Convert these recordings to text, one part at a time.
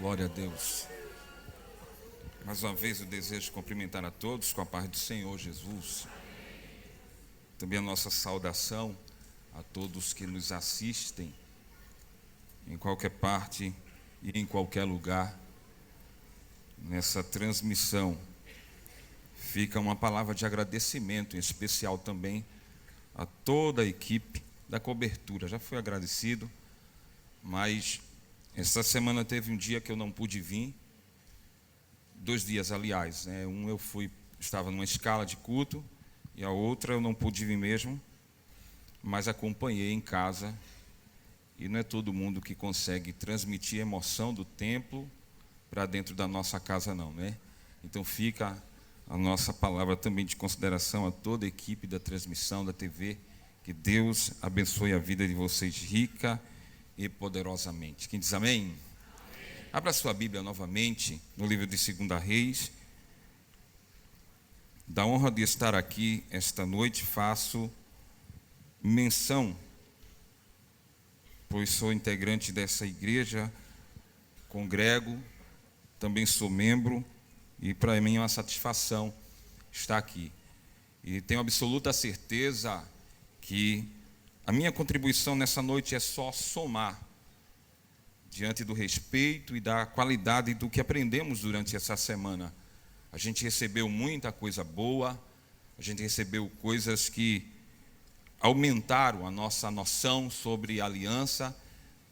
Glória a Deus. Mais uma vez eu desejo cumprimentar a todos com a paz do Senhor Jesus. Também a nossa saudação a todos que nos assistem em qualquer parte e em qualquer lugar. Nessa transmissão fica uma palavra de agradecimento, em especial também a toda a equipe da cobertura. Já fui agradecido, mas essa semana teve um dia que eu não pude vir. 2 dias, aliás, né? Estava numa escala de culto, e a outra eu não pude vir mesmo, mas acompanhei em casa. E não é todo mundo que consegue transmitir a emoção do templo para dentro da nossa casa, não, né? Então fica a nossa palavra também de consideração a toda a equipe da transmissão da TV. Que Deus abençoe a vida de vocês rica e poderosamente. Quem diz amém? Amém. Abra sua Bíblia novamente no livro de 2 Reis. Da honra de estar aqui esta noite, faço menção, pois sou integrante dessa igreja, congrego, também sou membro, e para mim é uma satisfação estar aqui. E tenho absoluta certeza que a minha contribuição nessa noite é só somar, diante do respeito e da qualidade do que aprendemos durante essa semana. A gente recebeu muita coisa boa, a gente recebeu coisas que aumentaram a nossa noção sobre aliança,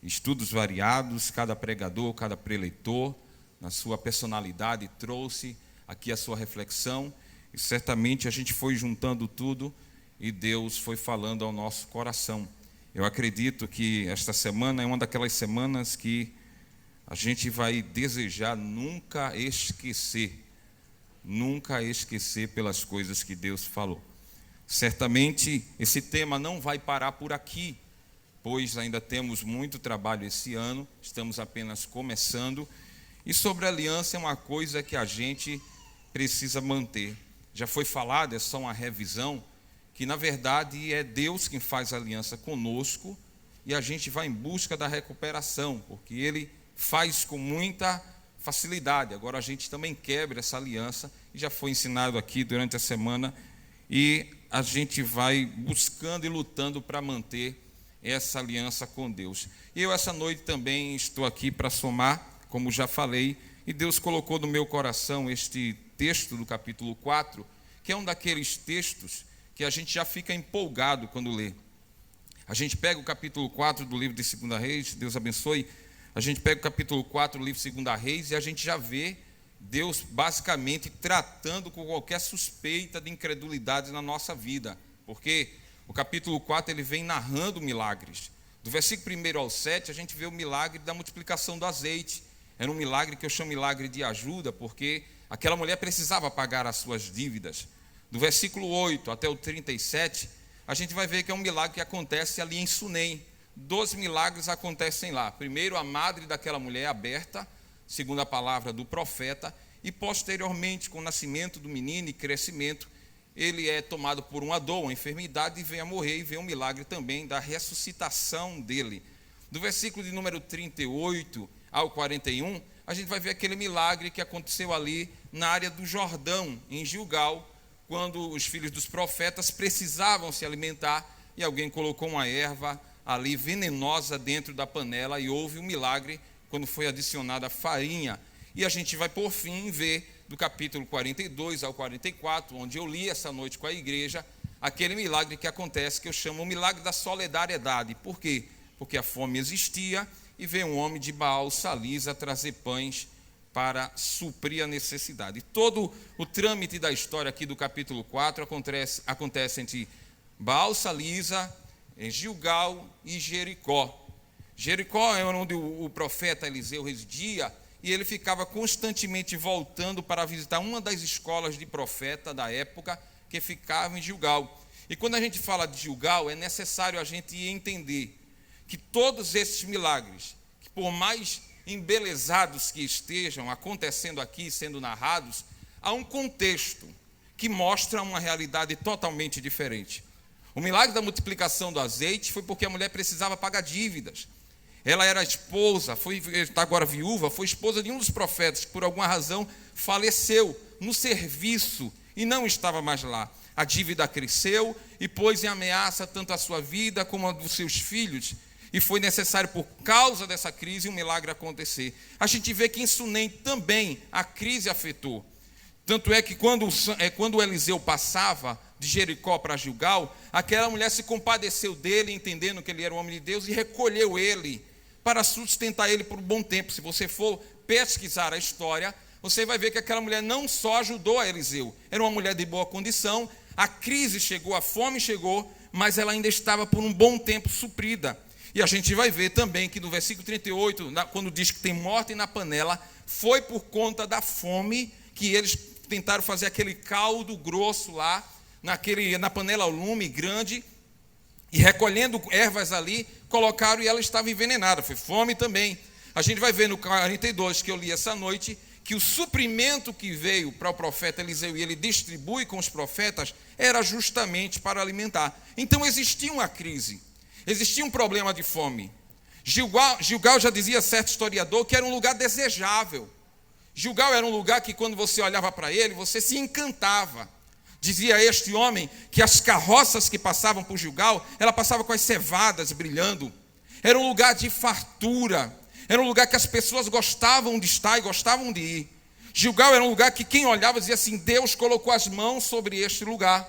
estudos variados, cada pregador, cada preleitor, na sua personalidade, trouxe aqui a sua reflexão, e certamente a gente foi juntando tudo e Deus foi falando ao nosso coração. Eu acredito que esta semana é uma daquelas semanas que a gente vai desejar nunca esquecer pelas coisas que Deus falou. Certamente esse tema não vai parar por aqui, pois ainda temos muito trabalho esse ano, estamos apenas começando, e sobre a aliança é uma coisa que a gente precisa manter. Já foi falado, é só uma revisão, que na verdade é Deus quem faz aliança conosco e a gente vai em busca da recuperação, porque Ele faz com muita facilidade. Agora a gente também quebra essa aliança, e já foi ensinado aqui durante a semana, e a gente vai buscando e lutando para manter essa aliança com Deus. E eu essa noite também estou aqui para somar, como já falei, e Deus colocou no meu coração este texto do capítulo 4, que é um daqueles textos que a gente já fica empolgado quando lê. A gente pega o capítulo 4 do livro de 2 Reis, Deus abençoe, a gente pega o capítulo 4 do livro de 2 Reis e a gente já vê Deus basicamente tratando com qualquer suspeita de incredulidade na nossa vida, porque o capítulo 4 ele vem narrando milagres. Do versículo 1 ao 7 a gente vê o milagre da multiplicação do azeite. Era um milagre que eu chamo milagre de ajuda, porque aquela mulher precisava pagar as suas dívidas. Do versículo 8 até o 37, a gente vai ver que é um milagre que acontece ali em Sunem. 12 milagres acontecem lá. Primeiro, a madre daquela mulher é aberta, segundo a palavra do profeta, e posteriormente, com o nascimento do menino e crescimento, ele é tomado por uma dor, uma enfermidade, e vem a morrer, e vem um milagre também da ressuscitação dele. Do versículo de número 38 ao 41, a gente vai ver aquele milagre que aconteceu ali na área do Jordão, em Gilgal, quando os filhos dos profetas precisavam se alimentar e alguém colocou uma erva ali venenosa dentro da panela e houve um milagre quando foi adicionada farinha. E a gente vai por fim ver do capítulo 42 ao 44, onde eu li essa noite com a igreja, aquele milagre que acontece, que eu chamo o milagre da solidariedade. Por quê? Porque a fome existia e veio um homem de Baal Salisa trazer pães para suprir a necessidade. Todo o trâmite da história aqui do capítulo 4 acontece entre Baal Salisa, Gilgal e Jericó. Jericó é onde o profeta Eliseu residia, e ele ficava constantemente voltando para visitar uma das escolas de profeta da época, que ficava em Gilgal. E quando a gente fala de Gilgal, é necessário a gente entender que todos esses milagres, que por mais embelezados que estejam acontecendo aqui, sendo narrados, há um contexto que mostra uma realidade totalmente diferente. O milagre da multiplicação do azeite foi porque a mulher precisava pagar dívidas. Ela era esposa, está agora viúva, foi esposa de um dos profetas que por alguma razão faleceu no serviço e não estava mais lá. A dívida cresceu e pôs em ameaça tanto a sua vida como a dos seus filhos. E foi necessário, por causa dessa crise, um milagre acontecer. A gente vê que em Sunem também a crise afetou. Tanto é que quando Eliseu passava de Jericó para Gilgal, aquela mulher se compadeceu dele, entendendo que ele era um homem de Deus, e recolheu ele para sustentar ele por um bom tempo. Se você for pesquisar a história, você vai ver que aquela mulher não só ajudou a Eliseu, era uma mulher de boa condição, a crise chegou, a fome chegou, mas ela ainda estava por um bom tempo suprida. E a gente vai ver também que no versículo 38, quando diz que tem morte na panela, foi por conta da fome que eles tentaram fazer aquele caldo grosso lá, na panela ao lume grande, e recolhendo ervas ali, colocaram e ela estava envenenada. Foi fome também. A gente vai ver no 42, que eu li essa noite, que o suprimento que veio para o profeta Eliseu e ele distribui com os profetas, era justamente para alimentar. Então existia uma crise, existia um problema de fome. Gilgal já dizia certo historiador que era um lugar desejável. Gilgal era um lugar que quando você olhava para ele, você se encantava. Dizia este homem que as carroças que passavam por Gilgal, ela passava com as cevadas brilhando. Era um lugar de fartura. Era um lugar que as pessoas gostavam de estar e gostavam de ir. Gilgal era um lugar que quem olhava dizia assim, Deus colocou as mãos sobre este lugar.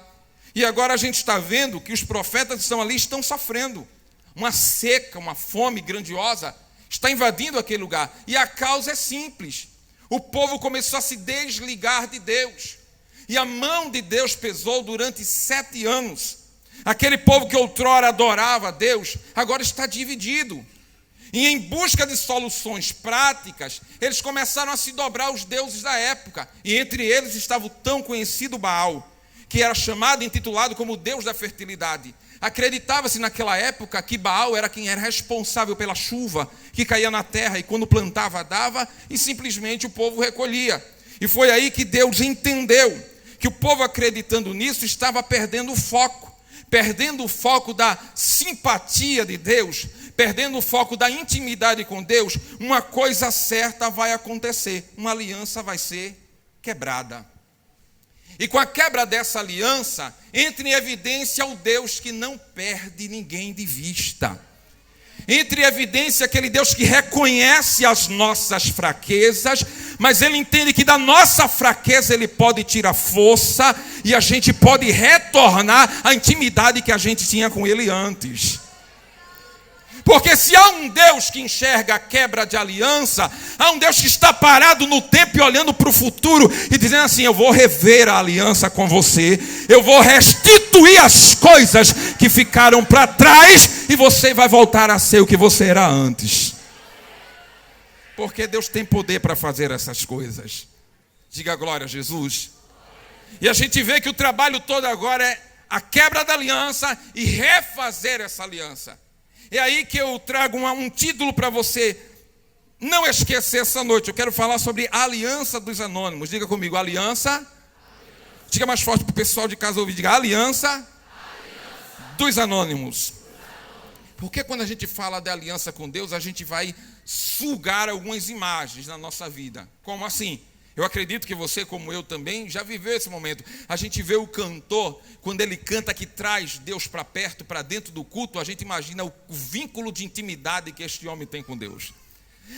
E agora a gente está vendo que os profetas que estão ali estão sofrendo. Uma seca, uma fome grandiosa está invadindo aquele lugar. E a causa é simples. O povo começou a se desligar de Deus. E a mão de Deus pesou durante 7 anos. Aquele povo que outrora adorava a Deus, agora está dividido. E em busca de soluções práticas, eles começaram a se dobrar aos deuses da época. E entre eles estava o tão conhecido Baal, que era chamado e intitulado como o Deus da fertilidade. Acreditava-se naquela época que Baal era quem era responsável pela chuva que caía na terra e quando plantava dava e simplesmente o povo recolhia. E foi aí que Deus entendeu que o povo acreditando nisso estava perdendo o foco da simpatia de Deus, perdendo o foco da intimidade com Deus. Uma coisa certa vai acontecer, uma aliança vai ser quebrada. E com a quebra dessa aliança, entra em evidência o Deus que não perde ninguém de vista. Entra em evidência aquele Deus que reconhece as nossas fraquezas, mas Ele entende que da nossa fraqueza Ele pode tirar força e a gente pode retornar à intimidade que a gente tinha com Ele antes. Porque se há um Deus que enxerga a quebra de aliança, há um Deus que está parado no tempo e olhando para o futuro e dizendo assim, eu vou rever a aliança com você, eu vou restituir as coisas que ficaram para trás e você vai voltar a ser o que você era antes. Porque Deus tem poder para fazer essas coisas. Diga glória a Jesus. E a gente vê que o trabalho todo agora é a quebra da aliança e refazer essa aliança. É aí que eu trago um título para você não esquecer essa noite. Eu quero falar sobre a aliança dos anônimos. Diga comigo, aliança. Diga mais forte para o pessoal de casa ouvir. Diga, aliança dos anônimos. Porque quando a gente fala de aliança com Deus, a gente vai sugar algumas imagens na nossa vida. Como assim? Eu acredito que você, como eu também, já viveu esse momento. A gente vê o cantor, quando ele canta que traz Deus para perto, para dentro do culto, a gente imagina o vínculo de intimidade que este homem tem com Deus.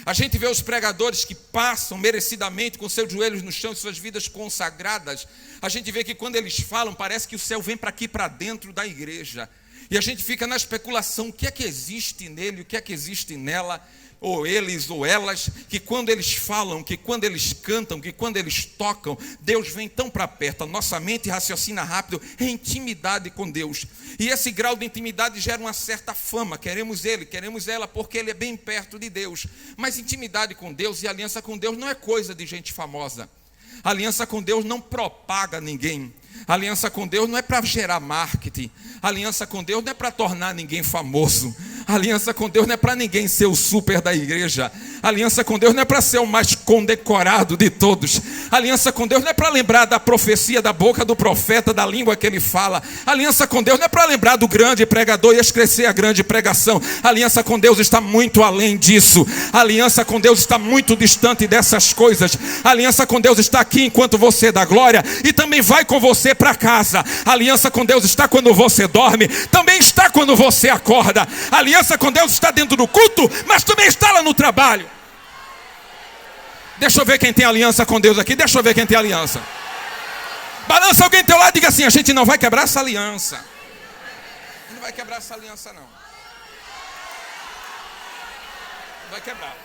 A gente vê os pregadores que passam merecidamente com seus joelhos no chão e suas vidas consagradas. A gente vê que quando eles falam, parece que o céu vem para aqui, para dentro da igreja. E a gente fica na especulação, o que é que existe nele, o que é que existe nela, ou eles ou elas, que quando eles falam, que quando eles cantam, que quando eles tocam, Deus vem tão para perto, a nossa mente raciocina rápido, é intimidade com Deus. E esse grau de intimidade gera uma certa fama, queremos ele, queremos ela, porque ele é bem perto de Deus. Mas intimidade com Deus e aliança com Deus não é coisa de gente famosa. Aliança com Deus não propaga ninguém. Aliança com Deus não é para gerar marketing. Aliança com Deus não é para tornar ninguém famoso. A aliança com Deus não é para ninguém ser o super da igreja. A aliança com Deus não é para ser o mais condecorado de todos. A aliança com Deus não é para lembrar da profecia da boca do profeta, da língua que ele fala. A aliança com Deus não é para lembrar do grande pregador e esquecer a grande pregação. A aliança com Deus está muito além disso. A aliança com Deus está muito distante dessas coisas. A aliança com Deus está aqui enquanto você dá glória e também vai com você para casa. A aliança com Deus está quando você dorme, também está quando você acorda. A aliança com Deus está dentro do culto, mas também está lá no trabalho. Deixa eu ver quem tem aliança com Deus aqui. Deixa eu ver quem tem aliança. Balança alguém do teu lado e diga assim: a gente não vai quebrar essa aliança. Não vai quebrar essa aliança não. Não vai quebrar.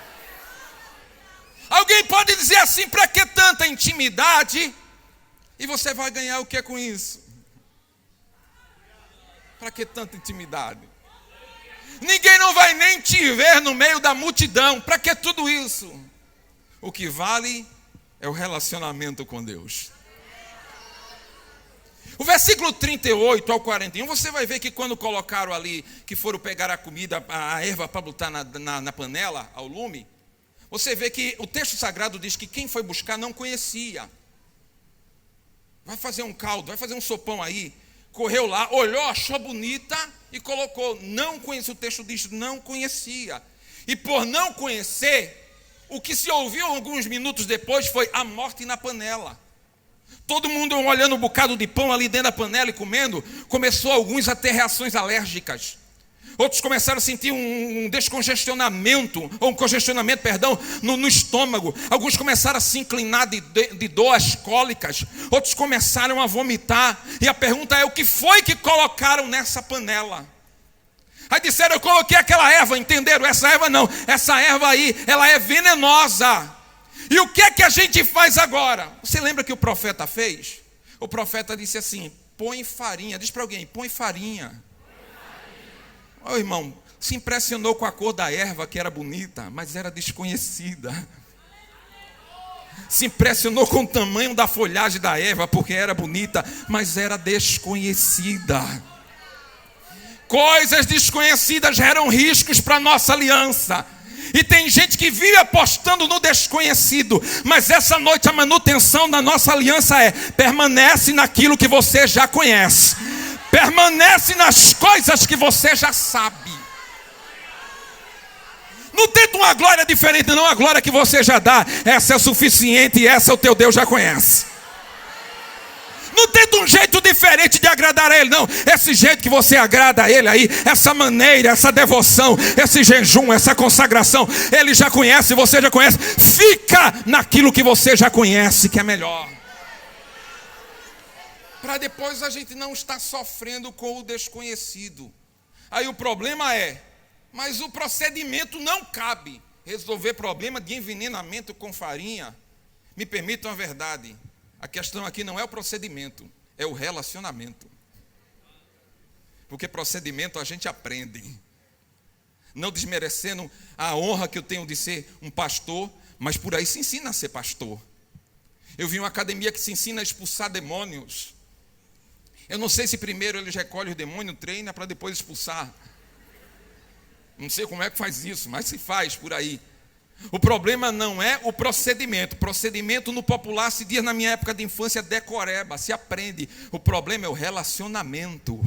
Alguém pode dizer assim: para que tanta intimidade? E você vai ganhar o que com isso? Para que tanta intimidade? Ninguém não vai nem te ver no meio da multidão. Para que tudo isso? O que vale é o relacionamento com Deus. O versículo 38 ao 41, você vai ver que quando colocaram ali, que foram pegar a comida, a erva para botar na panela, ao lume, você vê que o texto sagrado diz que quem foi buscar não conhecia. Vai fazer um caldo, vai fazer um sopão aí. Correu lá, olhou, achou bonita e colocou. Não conhecia, o texto diz não conhecia. E por não conhecer, o que se ouviu alguns minutos depois foi a morte na panela. Todo mundo olhando um bocado de pão ali dentro da panela e comendo, começou alguns a ter reações alérgicas. Outros começaram a sentir um descongestionamento, ou um congestionamento, perdão, no estômago. Alguns começaram a se inclinar de dor, as cólicas. Outros começaram a vomitar. E a pergunta é: o que foi que colocaram nessa panela? Aí disseram: eu coloquei aquela erva. Entenderam? Essa erva não. Essa erva aí, ela é venenosa. E o que é que a gente faz agora? Você lembra que o profeta fez? O profeta disse assim: põe farinha. Diz para alguém: põe farinha. Ô irmão, se impressionou com a cor da erva, que era bonita, mas era desconhecida. Se impressionou com o tamanho da folhagem da erva, porque era bonita, mas era desconhecida. Coisas desconhecidas geram riscos para a nossa aliança. E tem gente que vive apostando no desconhecido. Mas essa noite a manutenção da nossa aliança é: permanece naquilo que você já conhece. Permanece nas coisas que você já sabe. Não tenta uma glória diferente não. A glória que você já dá, essa é suficiente e essa o teu Deus já conhece. Não tenta um jeito diferente de agradar a Ele, não. Esse jeito que você agrada a Ele aí, essa maneira, essa devoção, esse jejum, essa consagração, Ele já conhece, você já conhece. Fica naquilo que você já conhece, que é melhor. Para depois a gente não estar sofrendo com o desconhecido. Aí o problema é: mas o procedimento não cabe. Resolver problema de envenenamento com farinha. Me permitam a verdade. A questão aqui não é o procedimento, é o relacionamento. Porque procedimento a gente aprende. Não desmerecendo a honra que eu tenho de ser um pastor, mas por aí se ensina a ser pastor. Eu vi uma academia que se ensina a expulsar demônios. Eu não sei se primeiro eles recolhem o demônio, treina para depois expulsar. Não sei como é que faz isso, mas se faz por aí. O problema não é o procedimento. Procedimento no popular se diz na minha época de infância decoreba, se aprende. O problema é o relacionamento.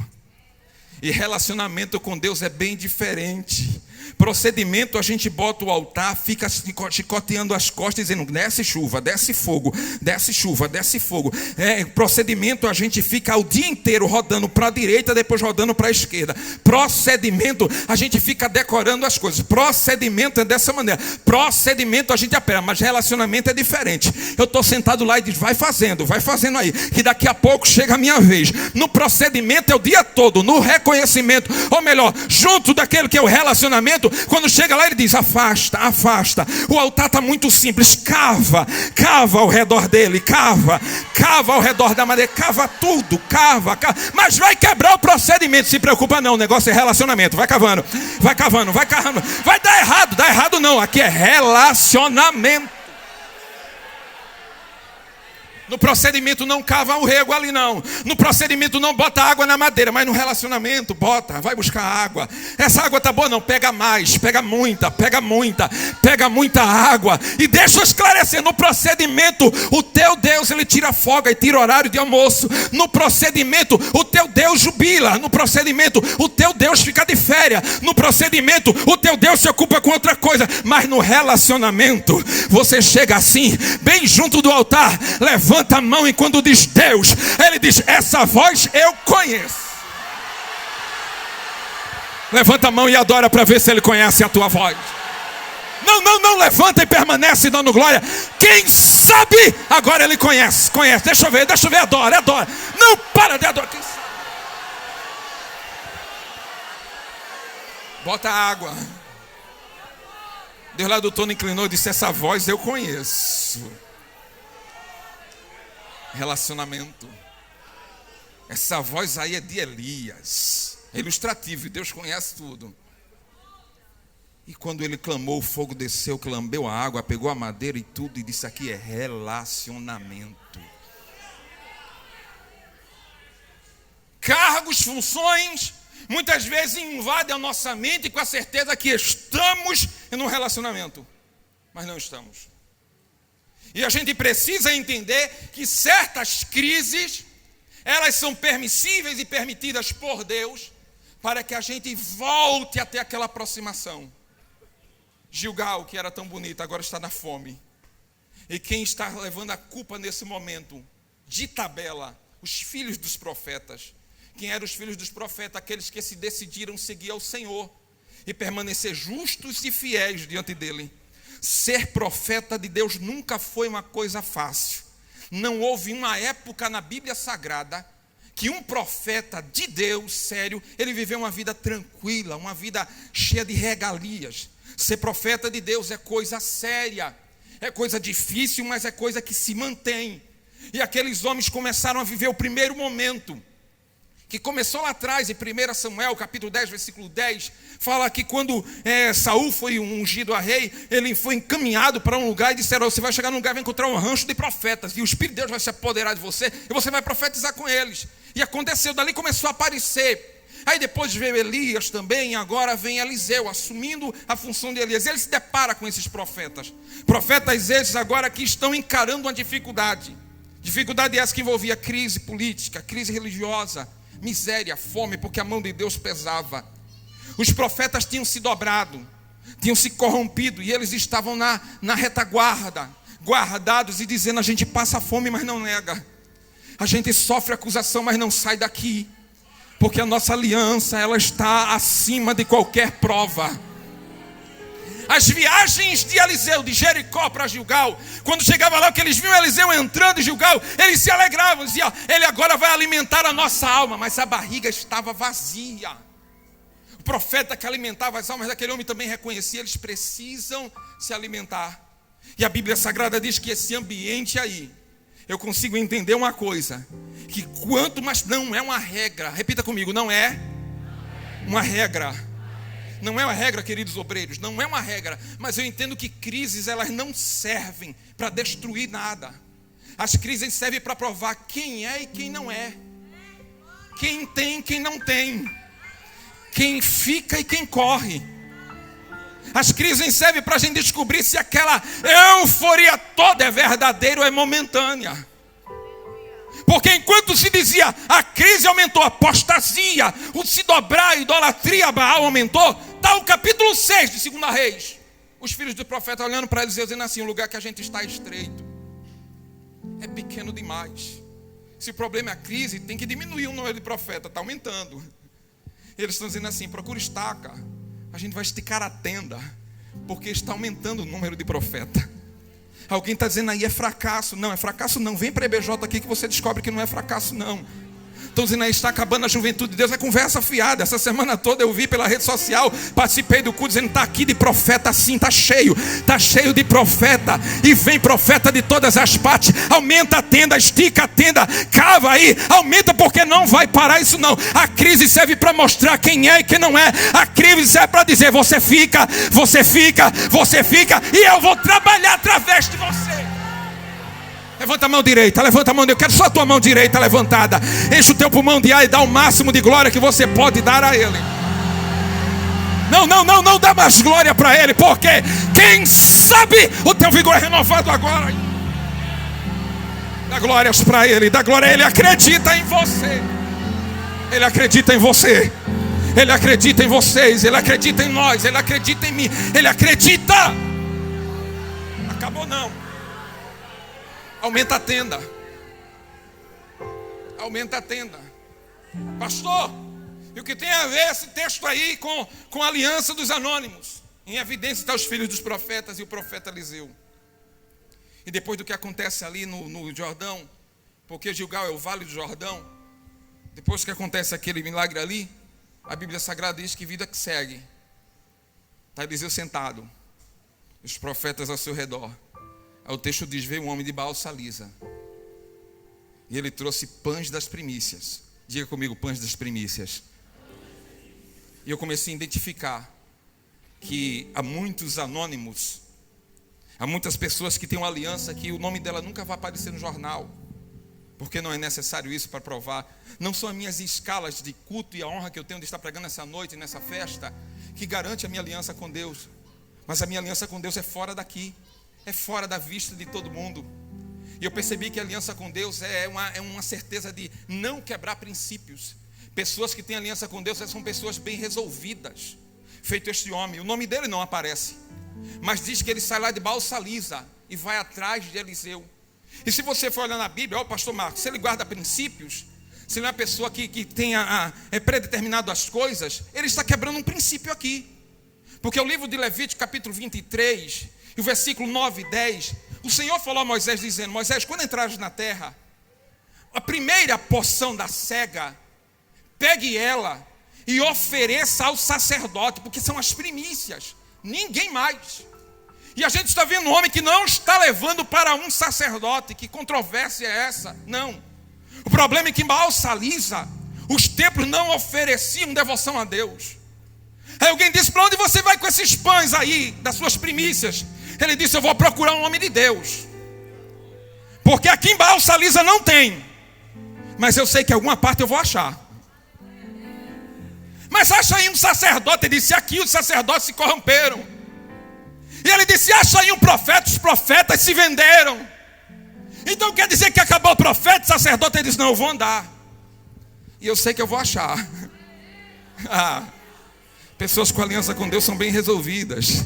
E relacionamento com Deus é bem diferente. Procedimento, a gente bota o altar, fica chicoteando as costas, dizendo: desce chuva, desce fogo, desce chuva, desce fogo. Procedimento, a gente fica o dia inteiro rodando para a direita, depois rodando para a esquerda. Procedimento, a gente fica decorando as coisas. Procedimento é dessa maneira. Procedimento a gente aprende, mas relacionamento é diferente. Eu estou sentado lá e diz: vai fazendo aí, que daqui a pouco chega a minha vez. No procedimento é o dia todo, no reconhecimento, ou melhor, junto daquele que é o relacionamento. Quando chega lá ele diz: afasta, afasta. O altar está muito simples. Cava ao redor dele. Cava ao redor da madeira. Cava tudo, cava. Mas vai quebrar o procedimento. Se preocupa não, o negócio é relacionamento. Vai cavando. Vai dar errado não. Aqui é relacionamento. No procedimento não cava o rego ali não. No procedimento não bota água na madeira. Mas no relacionamento bota, vai buscar água. Essa água tá boa não, pega mais, pega muita água. E deixa eu esclarecer, no procedimento o teu Deus ele tira folga e tira horário de almoço. No procedimento o teu Deus jubila. No procedimento o teu Deus fica de férias. No procedimento o teu Deus se ocupa com outra coisa. Mas no relacionamento você chega assim, bem junto do altar, levanta a mão e quando diz Deus, ele diz, essa voz eu conheço. Levanta a mão e adora para ver se ele conhece a tua voz. Não, levanta e permanece dando glória. Quem sabe, agora ele conhece. Deixa eu ver, adora. Não, para de adorar. Quem sabe? Bota água. Deus lá do trono inclinou e disse, essa voz eu conheço. Relacionamento. Essa voz aí é de Elias. É ilustrativo, e Deus conhece tudo. E quando ele clamou, o fogo desceu, que lambeu a água, pegou a madeira e tudo, e disse, aqui é relacionamento. Cargos, funções, muitas vezes invadem a nossa mente com a certeza que estamos em um relacionamento. Mas não estamos. E a gente precisa entender que certas crises, elas são permissíveis e permitidas por Deus, para que a gente volte até aquela aproximação. Gilgal, que era tão bonita, agora está na fome. E quem está levando a culpa nesse momento, de tabela, os filhos dos profetas. Quem eram os filhos dos profetas? Aqueles que se decidiram seguir ao Senhor e permanecer justos e fiéis diante dele. Ser profeta de Deus nunca foi uma coisa fácil. Não houve uma época na Bíblia Sagrada que um profeta de Deus, sério, ele viveu uma vida tranquila, uma vida cheia de regalias. Ser profeta de Deus é coisa séria, é coisa difícil, mas é coisa que se mantém. E aqueles homens começaram a viver o primeiro momento, que começou lá atrás, em 1 Samuel, capítulo 10, versículo 10, fala que quando Saul foi ungido a rei, ele foi encaminhado para um lugar e disseram, você vai chegar num lugar e vai encontrar um rancho de profetas, e o Espírito de Deus vai se apoderar de você, e você vai profetizar com eles. E aconteceu, dali começou a aparecer. Aí depois veio Elias também, e agora vem Eliseu, assumindo a função de Elias. Ele se depara com esses profetas. Profetas esses agora que estão encarando uma dificuldade. Dificuldade essa que envolvia crise política, crise religiosa, miséria, fome, porque a mão de Deus pesava. Os profetas tinham se dobrado, tinham se corrompido, e eles estavam na retaguarda, guardados e dizendo, a gente passa fome, mas não nega. A gente sofre acusação, mas não sai daqui. Porque a nossa aliança, ela está acima de qualquer prova. As viagens de Eliseu, de Jericó para Gilgal, quando chegava lá, que eles viam Eliseu entrando em Gilgal, eles se alegravam, diziam, ele agora vai alimentar a nossa alma, mas a barriga estava vazia. O profeta que alimentava as almas daquele homem também reconhecia, eles precisam se alimentar. E a Bíblia Sagrada diz que esse ambiente aí, eu consigo entender uma coisa, que quanto, mas não é uma regra, repita comigo, não é uma regra. Não é uma regra, queridos obreiros, não é uma regra, mas eu entendo que crises, elas não servem para destruir nada. As crises servem para provar quem é e quem não é, quem tem e quem não tem, quem fica e quem corre. As crises servem para a gente descobrir se aquela euforia toda é verdadeira ou é momentânea. Porque enquanto se dizia, a crise aumentou, a apostasia, o se dobrar, a idolatria, a Baal aumentou, está o capítulo 6 de 2 Reis. Os filhos do profeta olhando para Eliseu dizendo assim, o lugar que a gente está é estreito, é pequeno demais. Se o problema é a crise, tem que diminuir o número de profeta, está aumentando. Eles estão dizendo assim, procura estaca, a gente vai esticar a tenda, porque está aumentando o número de profeta. Alguém está dizendo aí, é fracasso. Não, é fracasso não. Vem para a EBJ aqui que você descobre que não é fracasso não. Estão dizendo aí, está acabando a juventude de Deus. É conversa fiada. Essa semana toda eu vi pela rede social, participei do culto, dizendo, está aqui de profeta assim, está cheio de profeta. E vem profeta de todas as partes. Aumenta a tenda, estica a tenda, cava aí, aumenta, porque não vai parar isso não. A crise serve para mostrar quem é e quem não é. A crise serve para dizer, você fica, e eu vou trabalhar através de você. Levanta a mão direita, levanta a mão direita. Eu quero só a tua mão direita levantada. Enche o teu pulmão de ar e dá o máximo de glória que você pode dar a Ele. Não dá mais glória para Ele, porque quem sabe o teu vigor é renovado agora. Dá glórias para Ele, dá glória a Ele. Acredita em você. Ele acredita em você. Ele acredita em vocês. Ele acredita em nós. Ele acredita em mim. Ele acredita. Acabou não. Aumenta a tenda. Aumenta a tenda. Pastor, e o que tem a ver esse texto aí com a aliança dos anônimos? Em evidência está os filhos dos profetas e o profeta Eliseu. E depois do que acontece ali no Jordão, porque Gilgal é o vale do Jordão, depois que acontece aquele milagre ali, a Bíblia Sagrada diz que vida que segue. Está Eliseu sentado, os profetas ao seu redor. Aí o texto diz: veio um homem de Baal-Salisa, e ele trouxe pães das primícias. Diga comigo, pães das primícias. E eu comecei a identificar que há muitos anônimos, há muitas pessoas que têm uma aliança que o nome dela nunca vai aparecer no jornal, porque não é necessário isso para provar. Não são as minhas escalas de culto e a honra que eu tenho de estar pregando essa noite, nessa festa, que garante a minha aliança com Deus. Mas a minha aliança com Deus é fora daqui, é fora da vista de todo mundo. E eu percebi que a aliança com Deus é uma certeza de não quebrar princípios. Pessoas que têm aliança com Deus são pessoas bem resolvidas. Feito este homem, o nome dele não aparece, mas diz que ele sai lá de Baal-Salisa e vai atrás de Eliseu. E se você for olhar na Bíblia, pastor Marcos, se ele guarda princípios, se ele é uma pessoa que tenha predeterminado as coisas, ele está quebrando um princípio aqui. Porque o livro de Levítico, capítulo 23, e o versículo 9 e 10, o Senhor falou a Moisés dizendo: Moisés, quando entrares na terra, a primeira porção da cega, pegue ela e ofereça ao sacerdote, porque são as primícias, ninguém mais. E a gente está vendo um homem que não está levando para um sacerdote. Que controvérsia é essa? Não. O problema é que em Baal-Salisa, os templos não ofereciam devoção a Deus. Aí alguém disse: para onde você vai com esses pães aí, das suas primícias? Ele disse: eu vou procurar um homem de Deus, porque aqui em Baal-Salisa não tem, mas eu sei que alguma parte eu vou achar. Mas acha aí um sacerdote. Ele disse: aqui os sacerdotes se corromperam. E ele disse: acha aí um profeta. Os profetas se venderam. Então quer dizer que acabou o profeta, o sacerdote? Ele disse: não, eu vou andar, e eu sei que eu vou achar. Pessoas com aliança com Deus são bem resolvidas,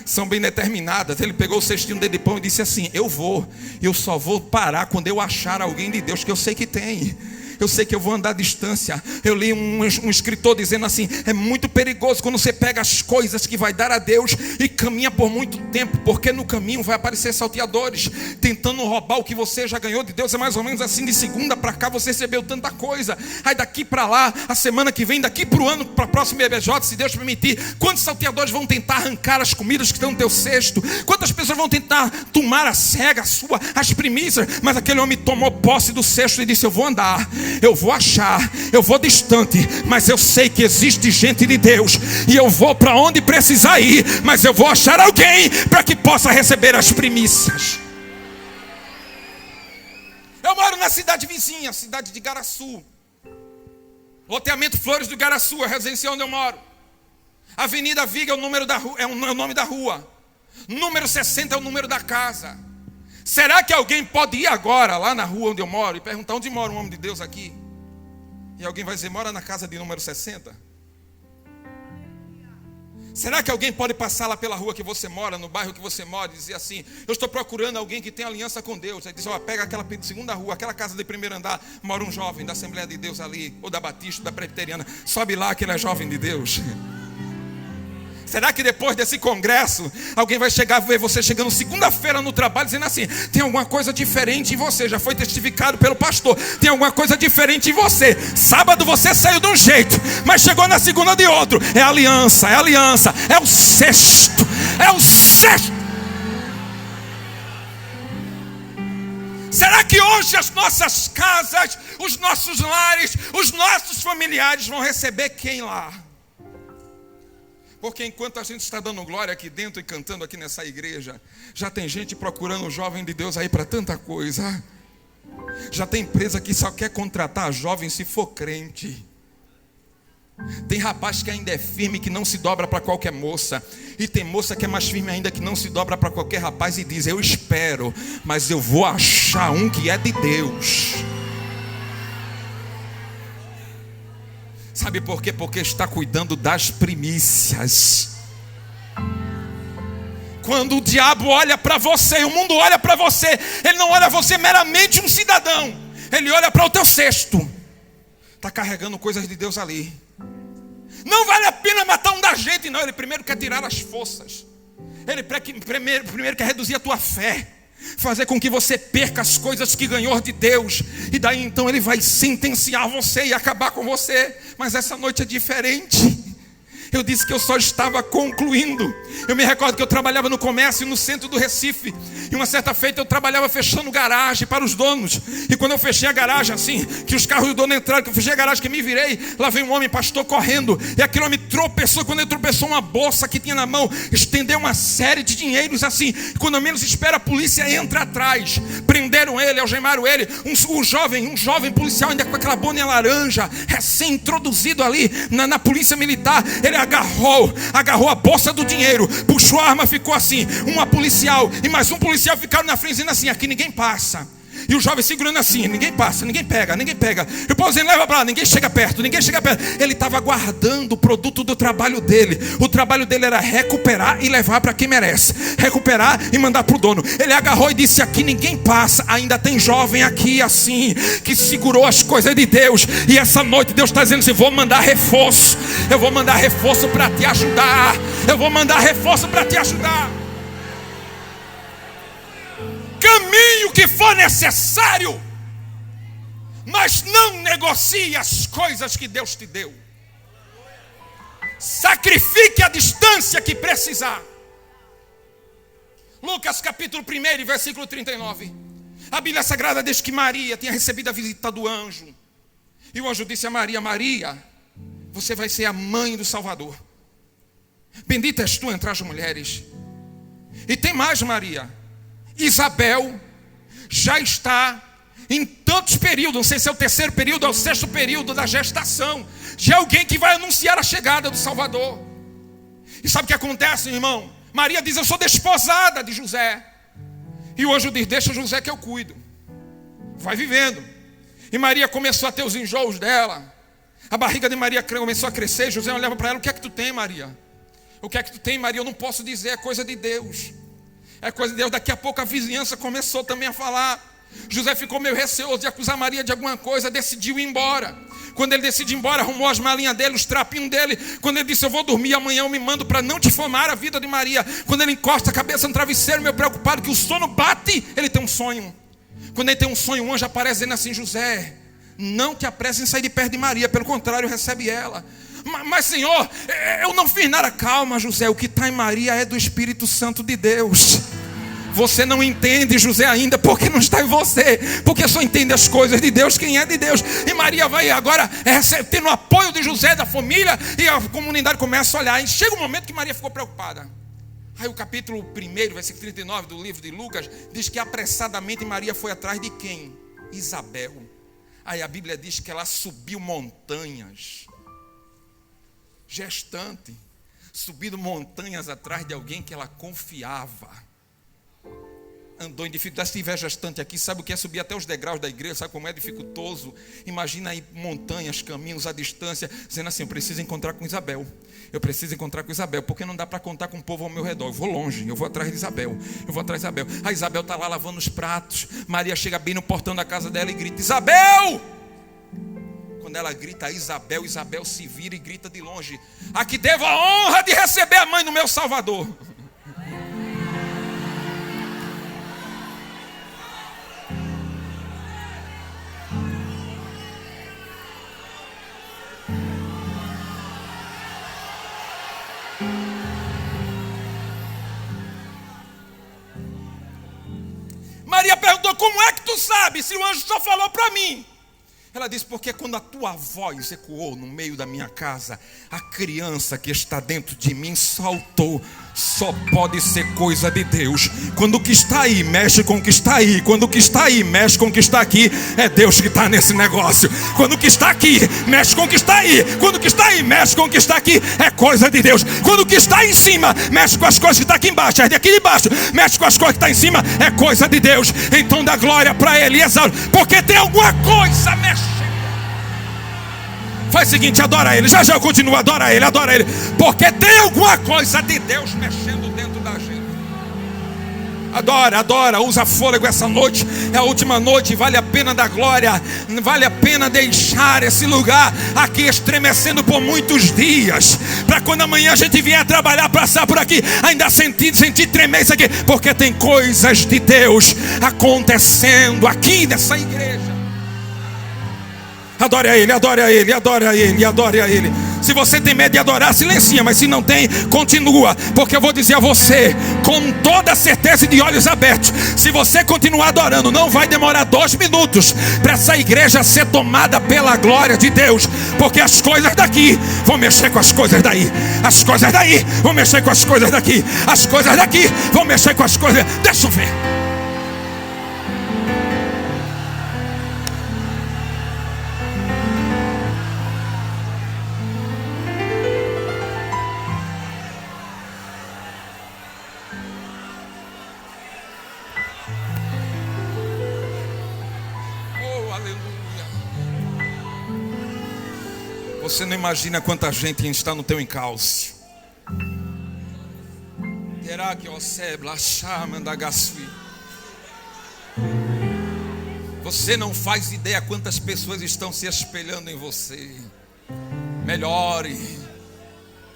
são bem determinadas. Ele pegou o cestinho dele de pão e disse assim: eu só vou parar quando eu achar alguém de Deus, que eu sei que tem. Eu sei que eu vou andar à distância. Eu li um escritor dizendo assim: é muito perigoso quando você pega as coisas que vai dar a Deus e caminha por muito tempo, porque no caminho vai aparecer salteadores tentando roubar o que você já ganhou de Deus. É mais ou menos assim: de segunda para cá você recebeu tanta coisa, aí daqui para lá, a semana que vem, daqui para o ano, para a próxima EBJ, se Deus permitir, quantos salteadores vão tentar arrancar as comidas que estão no teu cesto? Quantas pessoas vão tentar tomar a cega, as primícias? Mas aquele homem tomou posse do cesto e disse: eu vou andar, eu vou achar, eu vou distante, mas eu sei que existe gente de Deus, e eu vou para onde precisar ir, mas eu vou achar alguém para que possa receber as primícias. Eu moro na cidade vizinha, cidade de Igaraçu, loteamento Flores do Igaraçu, é a residência onde eu moro. Avenida Viga é o número da rua, é o nome da rua. Número 60 é o número da casa. Será que alguém pode ir agora lá na rua onde eu moro e perguntar: onde mora um homem de Deus aqui? E alguém vai dizer: mora na casa de número 60? Será que alguém pode passar lá pela rua que você mora, no bairro que você mora, e dizer assim: eu estou procurando alguém que tem aliança com Deus? Aí diz: ó, pega aquela segunda rua, aquela casa de primeiro andar, mora um jovem da Assembleia de Deus ali, ou da Batista, da Presbiteriana, sobe lá que ele é jovem de Deus. Será que depois desse congresso, alguém vai chegar, ver você chegando segunda-feira no trabalho, dizendo assim: tem alguma coisa diferente em você, já foi testificado pelo pastor, tem alguma coisa diferente em você. Sábado você saiu de um jeito, mas chegou na segunda de outro. É aliança, é o cesto, Será que hoje as nossas casas, os nossos lares, os nossos familiares vão receber quem lá? Porque enquanto a gente está dando glória aqui dentro e cantando aqui nessa igreja, já tem gente procurando o jovem de Deus aí para tanta coisa. Já tem empresa que só quer contratar jovem se for crente. Tem rapaz que ainda é firme, que não se dobra para qualquer moça. E tem moça que é mais firme ainda, que não se dobra para qualquer rapaz e diz: eu espero, mas eu vou achar um que é de Deus. Sabe por quê? Porque está cuidando das primícias. Quando o diabo olha para você, o mundo olha para você, ele não olha você meramente um cidadão, ele olha para o teu cesto. Está carregando coisas de Deus ali. Não vale a pena matar um da gente, não. Ele primeiro quer tirar as forças. Ele primeiro quer reduzir a tua fé, fazer com que você perca as coisas que ganhou de Deus. E daí então ele vai sentenciar você e acabar com você. Mas essa noite é diferente. Eu disse que eu só estava concluindo. Eu me recordo que eu trabalhava no comércio no centro do Recife. E uma certa feita eu trabalhava fechando garagem para os donos. E quando eu fechei a garagem assim, que os carros do dono entraram, que eu fechei a garagem, que me virei, lá veio um homem, pastor, correndo. E aquele homem tropeçou. Quando ele tropeçou, uma bolsa que tinha na mão, estendeu uma série de dinheiros assim. E quando menos espera, a polícia entra atrás. Prenderam ele, algemaram ele. Um jovem policial ainda com aquela boina laranja, recém-introduzido ali na polícia militar. Ele agarrou a bolsa do dinheiro, puxou a arma, ficou assim. Uma policial e mais um policial ficaram na frente dizendo assim: aqui ninguém passa. E o jovem segurando assim: ninguém passa, ninguém pega. E o povo dizendo: leva para lá, ninguém chega perto. Ele estava guardando o produto do trabalho dele. O trabalho dele era recuperar e levar para quem merece, recuperar e mandar para o dono. Ele agarrou e disse: aqui ninguém passa. Ainda tem jovem aqui assim, que segurou as coisas de Deus. E essa noite Deus está dizendo assim: vou mandar reforço. Eu vou mandar reforço para te ajudar. Caminho que for necessário, mas não negocie as coisas que Deus te deu. Sacrifique a distância que precisar. Lucas capítulo 1, versículo 39. A Bíblia Sagrada diz que Maria tinha recebido a visita do anjo. E o anjo disse a Maria: Maria, você vai ser a mãe do Salvador. Bendita és tu entre as mulheres. E tem mais, Maria. Isabel já está em tantos períodos, não sei se é o terceiro período ou o sexto período da gestação, de alguém que vai anunciar a chegada do Salvador. E sabe o que acontece, irmão? Maria diz: eu sou desposada de José. E o anjo diz: deixa José que eu cuido. Vai vivendo. E Maria começou a ter os enjoos dela. A barriga de Maria começou a crescer. José olhava para ela: o que é que tu tem, Maria? O que é que tu tem, Maria? Eu não posso dizer, é coisa de Deus. É coisa de Deus. Daqui a pouco a vizinhança começou também a falar. José ficou meio receoso de acusar Maria de alguma coisa, decidiu ir embora. Quando ele decidiu ir embora, arrumou as malinhas dele, os trapinhos dele. Quando ele disse: eu vou dormir, amanhã eu me mando, para não difamar a vida de Maria. Quando ele encosta a cabeça no travesseiro, meio preocupado, que o sono bate, ele tem um sonho. Quando ele tem um sonho, um anjo aparece dizendo assim: José, não te apresse em sair de perto de Maria, pelo contrário, recebe ela. Mas Senhor, eu não fiz nada. Calma, José, o que está em Maria é do Espírito Santo de Deus. Você não entende, José, ainda, porque não está em você, porque só entende as coisas de Deus quem é de Deus. E Maria vai agora tendo o apoio de José, da família, e a comunidade começa a olhar. E chega um momento que Maria ficou preocupada. Aí o capítulo 1, versículo 39 do livro de Lucas diz que apressadamente Maria foi atrás de quem? Isabel. Aí a Bíblia diz que ela subiu montanhas, gestante, subindo montanhas atrás de alguém que ela confiava. Andou em dificuldade. Se tiver gestante aqui, sabe o que é subir até os degraus da igreja? Sabe como é dificultoso? Imagina aí montanhas, caminhos à distância, dizendo assim: eu preciso encontrar com Isabel. Porque não dá para contar com o povo ao meu redor. Eu vou longe, eu vou atrás de Isabel. A Isabel está lá lavando os pratos. Maria chega bem no portão da casa dela e grita: Isabel! Quando ela grita Isabel, Isabel se vira e grita de longe: a que devo a honra de receber a mãe do meu Salvador. Maria perguntou: como é que tu sabe, se o anjo só falou para mim? Ela diz: porque quando a tua voz ecoou no meio da minha casa, a criança que está dentro de mim saltou. Só pode ser coisa de Deus. Quando o que está aí mexe com o que está aí, quando o que está aí mexe com o que está aqui, é Deus que está nesse negócio. Quando o que está aqui mexe com o que está aí, quando o que está aí mexe com o que está aqui, é coisa de Deus. Quando o que está em cima mexe com as coisas que está aqui embaixo, é daqui de baixo mexe com as coisas que está em cima, é coisa de Deus. Então dá glória para Ele e exalta, porque tem alguma coisa mexendo. Faz o seguinte, adora Ele. Já eu continuo, adora Ele. Porque tem alguma coisa de Deus mexendo dentro da gente. Adora, usa fôlego essa noite. É a última noite, vale a pena dar glória. Vale a pena deixar esse lugar aqui estremecendo por muitos dias, para quando amanhã a gente vier trabalhar, passar por aqui, ainda sentir tremer isso aqui. Porque tem coisas de Deus acontecendo aqui nessa igreja. Adore a Ele. Se você tem medo de adorar, silencia. Mas se não tem, continua. Porque eu vou dizer a você, com toda certeza e de olhos abertos, se você continuar adorando, não vai demorar 2 minutos para essa igreja ser tomada pela glória de Deus. Porque as coisas daqui vão mexer com as coisas daí. As coisas daí vão mexer com as coisas daqui. As coisas daqui vão mexer com as coisas. Deixa eu ver. Você não imagina quanta gente está no teu encalço. Terá que você não faz ideia quantas pessoas estão se espelhando em você. Melhore.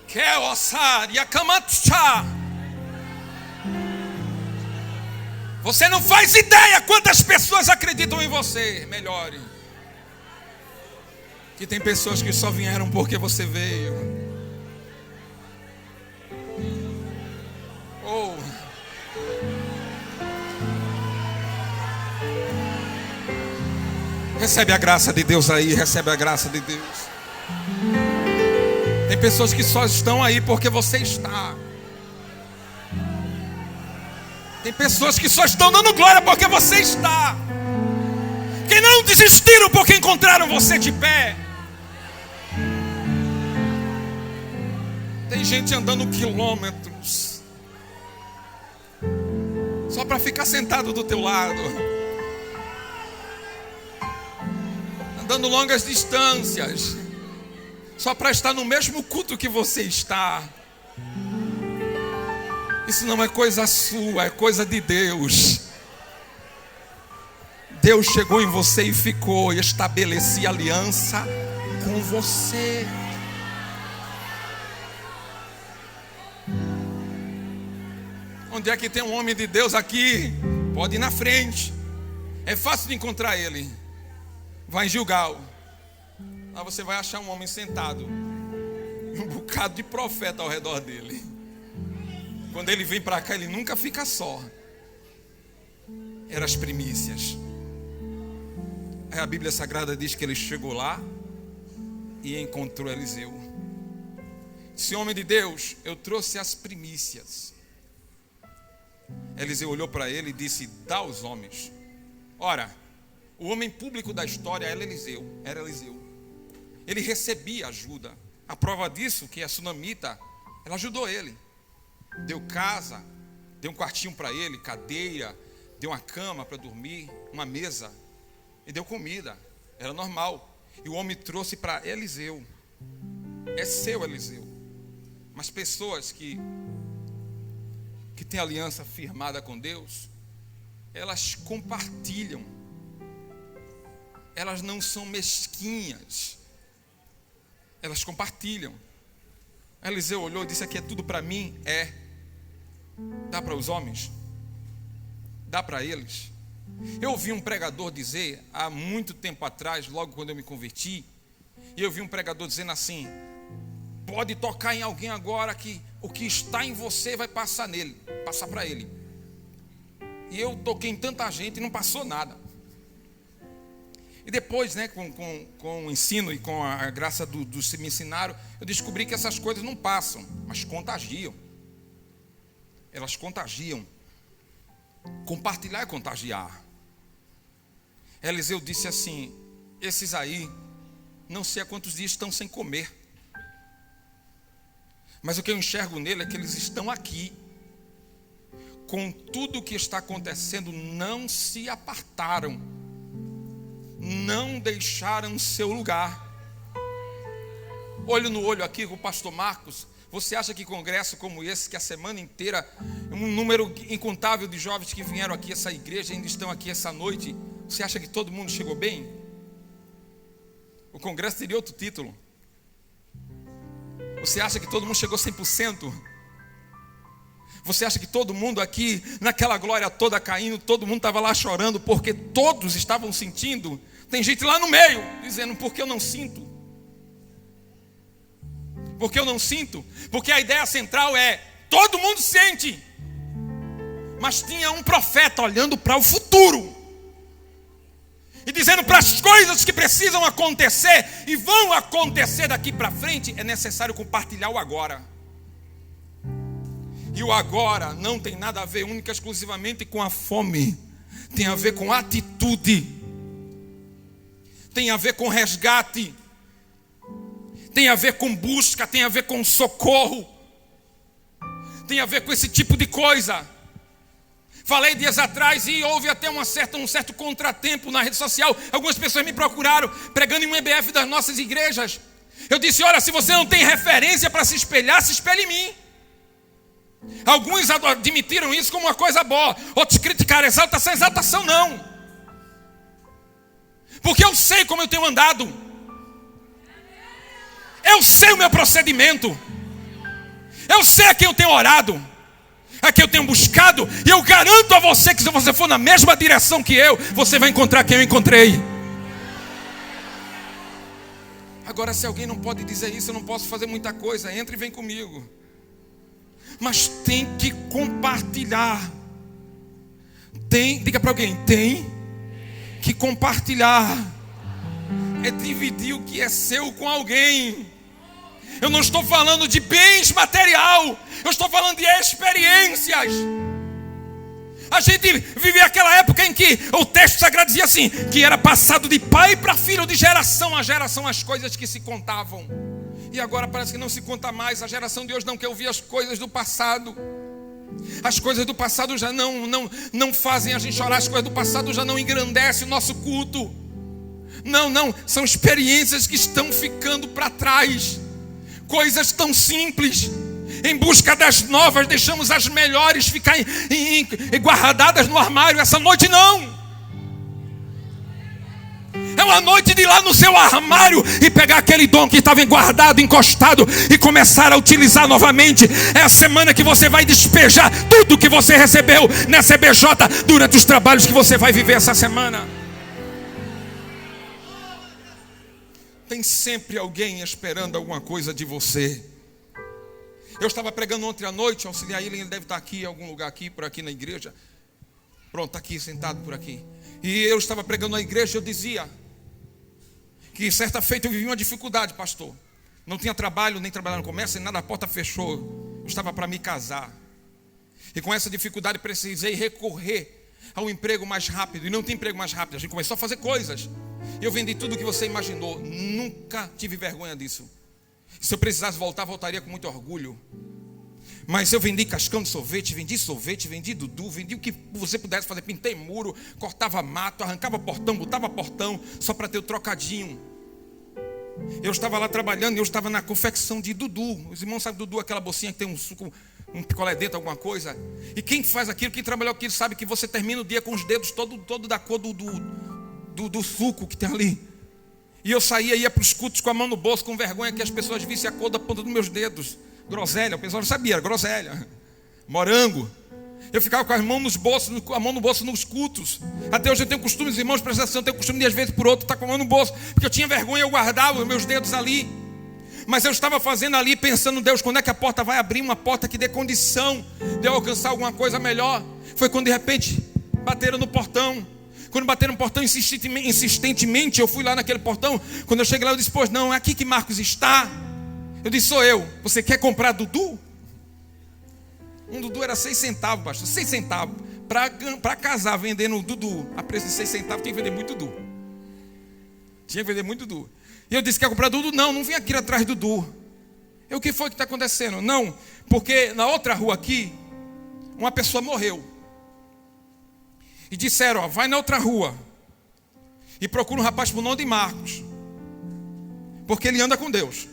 Quer ossar e acamatchá. Você não faz ideia quantas pessoas acreditam em você. Melhore. Que tem pessoas que só vieram porque você veio. Oh. Recebe a graça de Deus aí, recebe a graça de Deus. Tem pessoas que só estão aí porque você está. Tem pessoas que só estão dando glória porque você está. Que não desistiram porque encontraram você de pé. Tem gente andando quilômetros só para ficar sentado do teu lado, andando longas distâncias só para estar no mesmo culto que você está. Isso não é coisa sua, é coisa de Deus. Deus chegou em você e ficou, e estabelecia aliança com você. Onde é que tem um homem de Deus aqui? Pode ir na frente. É fácil de encontrar ele. Vai em Gilgal. Lá você vai achar um homem sentado, um bocado de profeta ao redor dele. Quando ele vem para cá, ele nunca fica só. Eram as primícias. Aí a Bíblia Sagrada diz que ele chegou lá e encontrou Eliseu. Esse homem de Deus, eu trouxe as primícias. Eliseu olhou para ele e disse: dá aos homens. Ora, o homem público da história era Eliseu. Ele recebia ajuda. A prova disso que a sunamita, ela ajudou ele. Deu casa, deu um quartinho para ele, cadeira, deu uma cama para dormir, uma mesa, e deu comida. Era normal. E o homem trouxe para Eliseu. É seu, Eliseu. Mas pessoas que têm aliança firmada com Deus, elas compartilham. Elas não são mesquinhas. Elas compartilham. Eliseu olhou e disse: aqui é tudo para mim? É. Dá para os homens? Dá para eles? Eu ouvi um pregador dizer, há muito tempo atrás, logo quando eu me converti, e eu vi um pregador dizendo assim: pode tocar em alguém agora que o que está em você vai passar nele, passar para ele. E eu toquei em tanta gente e não passou nada. E depois, né, com o ensino e com a graça dos que me ensinaram, eu descobri que essas coisas não passam, mas contagiam. Elas contagiam. Compartilhar é contagiar. Eliseu disse assim: esses aí, não sei há quantos dias estão sem comer. Mas o que eu enxergo nele é que eles estão aqui. Com tudo o que está acontecendo, não se apartaram. Não deixaram seu lugar. Olho no olho aqui com o pastor Marcos. Você acha que congresso como esse, que a semana inteira, um número incontável de jovens que vieram aqui, essa igreja, ainda estão aqui essa noite, você acha que todo mundo chegou bem? O congresso teria outro título. Você acha que todo mundo chegou 100%? Você acha que todo mundo aqui, naquela glória toda caindo, todo mundo estava lá chorando porque todos estavam sentindo? Tem gente lá no meio dizendo: por que eu não sinto? Porque eu não sinto? Porque a ideia central é: todo mundo sente. Mas tinha um profeta olhando para o futuro e dizendo: para as coisas que precisam acontecer e vão acontecer daqui para frente, é necessário compartilhar o agora. E o agora não tem nada a ver única e exclusivamente com a fome. Tem a ver com atitude. Tem a ver com resgate. Tem a ver com busca. Tem a ver com socorro. Tem a ver com esse tipo de coisa. Falei dias atrás e houve até um certo contratempo na rede social. Algumas pessoas me procuraram pregando em um EBF das nossas igrejas. Eu disse: olha, se você não tem referência para se espelhar, se espelhe em mim. Alguns admitiram isso como uma coisa boa, outros criticaram. Exaltação não. Porque eu sei como eu tenho andado. Eu sei o meu procedimento. Eu sei a quem eu tenho orado, a quem eu tenho buscado. E eu garanto a você que se você for na mesma direção que eu, você vai encontrar quem eu encontrei. Agora, se alguém não pode dizer isso, eu não posso fazer muita coisa. Entre e vem comigo. Mas tem que compartilhar. Diga para alguém: tem que compartilhar. É dividir o que é seu com alguém. Eu não estou falando de bens material, eu estou falando de experiências. A gente vivia aquela época em que o texto sagrado dizia assim, que era passado de pai para filho, de geração a geração, as coisas que se contavam. E agora parece que não se conta mais. A geração de hoje não quer ouvir as coisas do passado. As coisas do passado já não fazem a gente chorar. As coisas do passado já não engrandecem o nosso culto. Não, são experiências que estão ficando para trás. Coisas tão simples. Em busca das novas, deixamos as melhores ficar guardadas no armário. Essa noite não. É uma noite de ir lá no seu armário e pegar aquele dom que estava guardado, encostado, e começar a utilizar novamente. É a semana que você vai despejar tudo que você recebeu nessa EBJ durante os trabalhos que você vai viver essa semana. Tem sempre alguém esperando alguma coisa de você. Eu estava pregando ontem à noite, auxiliar ele deve estar aqui em algum lugar aqui, por aqui na igreja. Pronto, está aqui, sentado por aqui. E eu estava pregando na igreja, eu dizia que certa feita eu vivi uma dificuldade, pastor. Não tinha trabalho, nem trabalhar no comércio, nem nada, a porta fechou. Eu estava para me casar. E com essa dificuldade precisei recorrer ao emprego mais rápido. E não tem emprego mais rápido, a gente começou a fazer coisas. Eu vendi tudo o que você imaginou. Nunca tive vergonha disso. Se eu precisasse voltar, voltaria com muito orgulho. Mas eu vendi cascão de sorvete, vendi Dudu, vendi o que você pudesse fazer. Pintei muro, cortava mato, arrancava portão, botava portão, só para ter o trocadinho. Eu estava lá trabalhando e eu estava na confecção de Dudu. Os irmãos sabem Dudu, aquela bolsinha que tem um suco, um picolé dentro, alguma coisa. E quem faz aquilo, quem trabalhou aquilo, sabe que você termina o dia com os dedos todo da cor do suco que tem ali. E eu ia para os cultos com a mão no bolso, com vergonha que as pessoas vissem a cor da ponta dos meus dedos. Groselha, o pessoal não sabia, era groselha. Morango. Eu ficava com a mão no bolso nos cultos. Até hoje eu tenho costume, os irmãos de prestação, eu tenho costume de às vezes por outro estar com a mão no bolso, porque eu tinha vergonha, eu guardava os meus dedos ali. Mas eu estava fazendo ali, pensando, Deus, quando é que a porta vai abrir? Uma porta que dê condição de eu alcançar alguma coisa melhor. Foi quando de repente bateram no portão. Quando bateram no portão insistentemente, eu fui lá naquele portão. Quando eu cheguei lá, eu disse: pois não, é aqui que Marcos está. Eu disse: sou eu. Você quer comprar Dudu? Um Dudu era 6 centavos, pastor. 6 centavos. Para casar vendendo Dudu a preço de 6 centavos, tinha que vender muito Dudu. Tinha que vender muito Dudu. E eu disse: quer comprar Dudu? Não vim aqui atrás do Dudu. O que foi que está acontecendo? Não, porque na outra rua aqui, uma pessoa morreu. E disseram: ó, vai na outra rua e procura um rapaz por nome de Marcos, porque ele anda com Deus.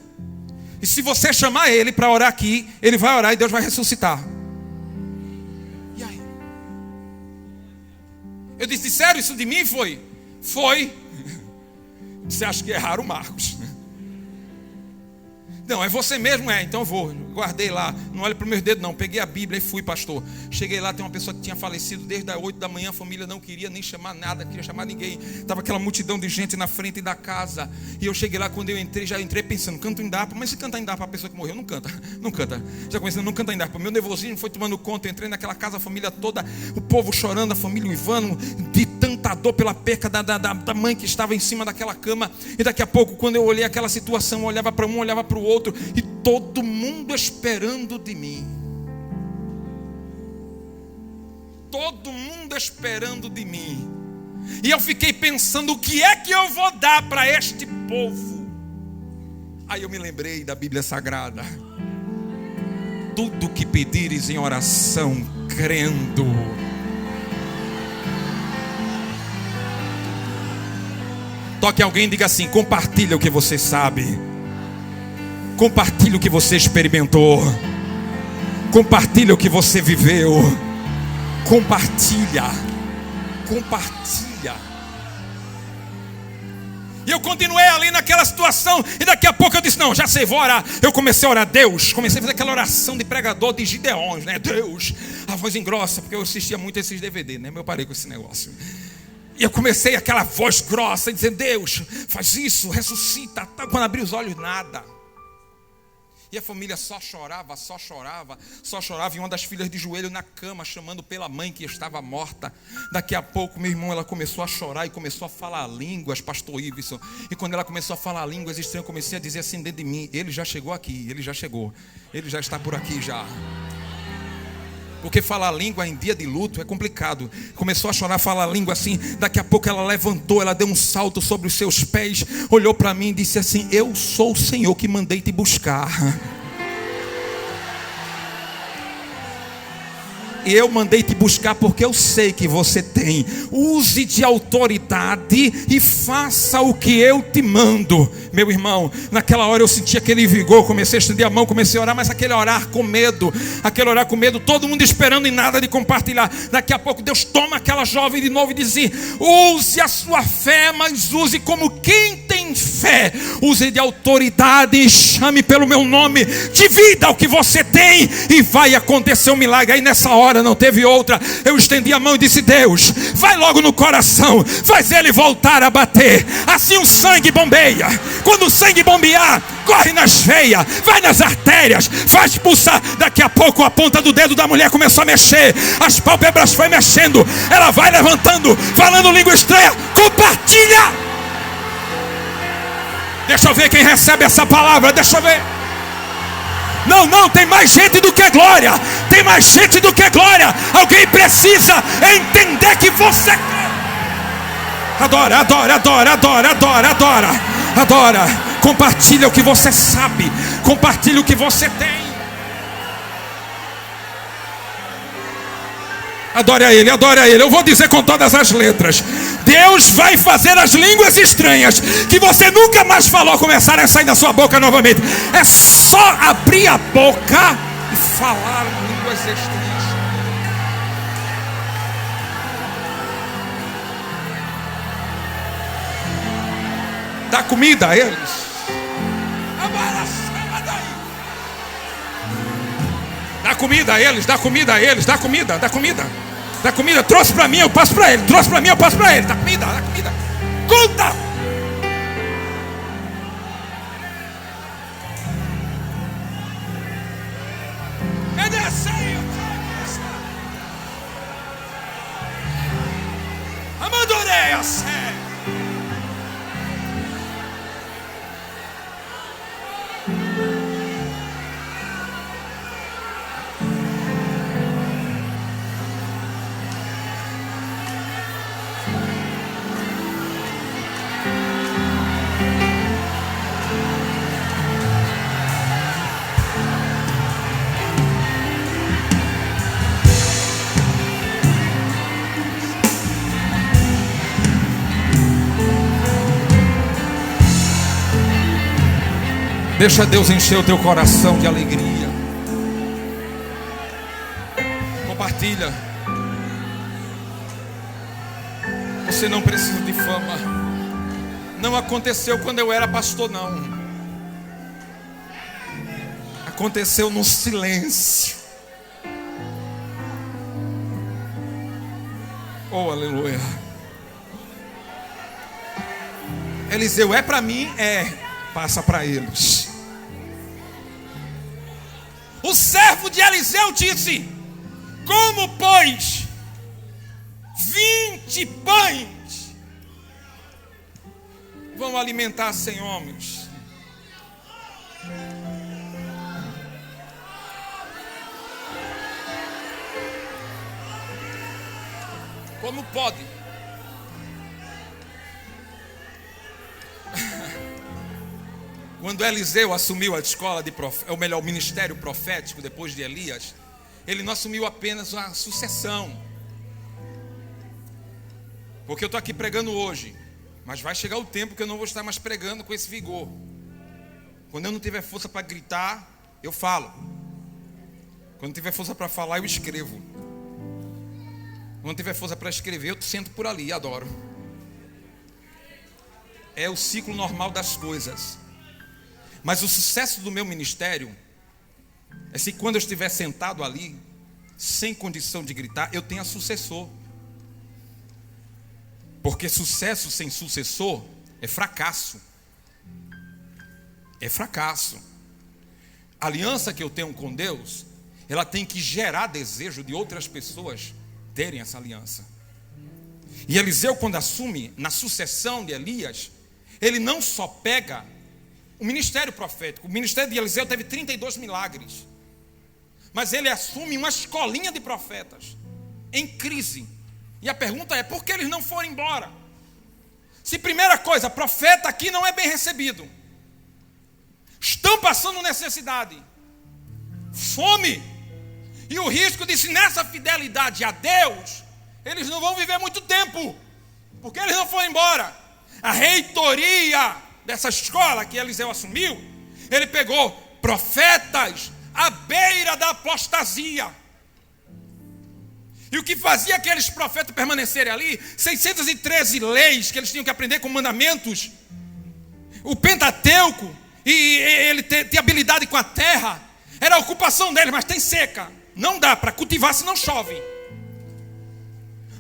E se você chamar ele para orar aqui, ele vai orar e Deus vai ressuscitar. E aí? Eu disse: sério, isso de mim foi? Foi. Você acha que erraram o Marcos? Não, é você mesmo? Então eu vou. Guardei lá, não olhe para os meus dedos não. Peguei a Bíblia e fui, pastor. Cheguei lá, tem uma pessoa que tinha falecido desde as 8 da manhã. A família não queria nem chamar nada, queria chamar ninguém. Estava aquela multidão de gente na frente da casa. E eu cheguei lá, quando eu entrei, já entrei pensando: canto em Indapa. Mas se cantar em Indapa, a pessoa que morreu não canta. Não canta. Já comecei, não canta em Indapa. Meu nervosismo foi tomando conta. Eu entrei naquela casa, a família toda, o povo chorando, a família uivando, de tanta dor pela perca da mãe que estava em cima daquela cama. E daqui a pouco, quando eu olhei aquela situação, eu olhava para um, olhava para o outro, e todo mundo esperando de mim. Todo mundo esperando de mim. E eu fiquei pensando: o que é que eu vou dar para este povo? Aí eu me lembrei da Bíblia Sagrada: tudo que pedires em oração, crendo. Toque alguém e diga assim: compartilha o que você sabe. Compartilhe o que você experimentou. Compartilhe o que você viveu. Compartilha. Compartilha. E eu continuei ali naquela situação. E daqui a pouco eu disse: não, já sei, vou orar. Eu comecei a orar: Deus. Comecei a fazer aquela oração de pregador de Gideões, né? Deus. A voz engrossa, porque eu assistia muito esses DVD, né? Eu parei com esse negócio. E eu comecei aquela voz grossa, dizendo: Deus, faz isso, ressuscita. Quando abri os olhos, nada. E a família só chorava, só chorava, só chorava. E uma das filhas de joelho na cama, chamando pela mãe que estava morta. Daqui a pouco, meu irmão, ela começou a chorar e começou a falar línguas, pastor Iveson. E quando ela começou a falar línguas estranhas, eu comecei a dizer assim dentro de mim: ele já chegou aqui, ele já chegou, ele já está por aqui já. Porque falar língua em dia de luto é complicado. Começou a chorar, falar língua assim. Daqui a pouco ela levantou, ela deu um salto sobre os seus pés, olhou para mim e disse assim: eu sou o Senhor que mandei te buscar. E eu mandei te buscar porque eu sei que você tem. Use de autoridade e faça o que eu te mando. Meu irmão, naquela hora eu senti aquele vigor. Comecei a estender a mão, comecei a orar. Mas aquele orar com medo, todo mundo esperando e nada de compartilhar. Daqui a pouco Deus toma aquela jovem de novo e diz assim: use a sua fé, mas use como quem tem fé. Use de autoridade e chame pelo meu nome. Divida o que você tem e vai acontecer um milagre. Aí nessa hora não teve outra. Eu estendi a mão e disse: Deus, vai logo no coração, faz ele voltar a bater. Assim o sangue bombeia. Quando o sangue bombear, corre nas veias, vai nas artérias, faz pulsar. Daqui a pouco a ponta do dedo da mulher começou a mexer, as pálpebras foi mexendo, ela vai levantando, falando língua estranha. Compartilha. Deixa eu ver quem recebe essa palavra, deixa eu ver. Não, tem mais gente do que glória. Tem mais gente do que glória. Alguém precisa entender que você adora. Adora. Compartilha o que você sabe. Compartilha o que você tem. Adore a Ele. Eu vou dizer com todas as letras: Deus vai fazer as línguas estranhas que você nunca mais falou começarem a sair da sua boca novamente. É só abrir a boca e falar línguas estranhas. Dá comida a eles. Dá comida a eles. Dá comida. Trouxe para mim, eu passo para ele. Dá comida. Conta. Amandorei a sé. Deixa Deus encher o teu coração de alegria. Compartilha. Você não precisa de fama. Não aconteceu quando eu era pastor, não. Aconteceu no silêncio. Oh, aleluia. Eliseu, é para mim? É. Passa para eles. O servo de Eliseu disse: como, pois, 20 pães vão alimentar 100 homens? Como pode? Quando Eliseu assumiu a escola ou melhor, o ministério profético depois de Elias, ele não assumiu apenas uma sucessão. Porque eu estou aqui pregando hoje, mas vai chegar o tempo que eu não vou estar mais pregando com esse vigor. Quando eu não tiver força para gritar, eu falo. Quando não tiver força para falar, eu escrevo. Quando não tiver força para escrever, eu sento por ali e adoro. É o ciclo normal das coisas. Mas o sucesso do meu ministério é se quando eu estiver sentado ali, sem condição de gritar, eu tenha sucessor. Porque sucesso sem sucessor é fracasso. É fracasso. A aliança que eu tenho com Deus, ela tem que gerar desejo de outras pessoas terem essa aliança. E Eliseu, quando assume na sucessão de Elias, ele não só pega o ministério profético. O ministério de Eliseu teve 32 milagres. Mas ele assume uma escolinha de profetas em crise. E a pergunta é, por que eles não foram embora? Se primeira coisa, profeta aqui não é bem recebido. Estão passando necessidade, fome. E o risco de, se nessa fidelidade a Deus, eles não vão viver muito tempo. Porque eles não foram embora. A reitoria dessa escola que Eliseu assumiu, ele pegou profetas à beira da apostasia. E o que fazia aqueles profetas permanecerem ali? 613 leis que eles tinham que aprender com mandamentos. O Pentateuco, e ele ter habilidade com a terra, era a ocupação deles, mas tem seca. Não dá para cultivar se não chove.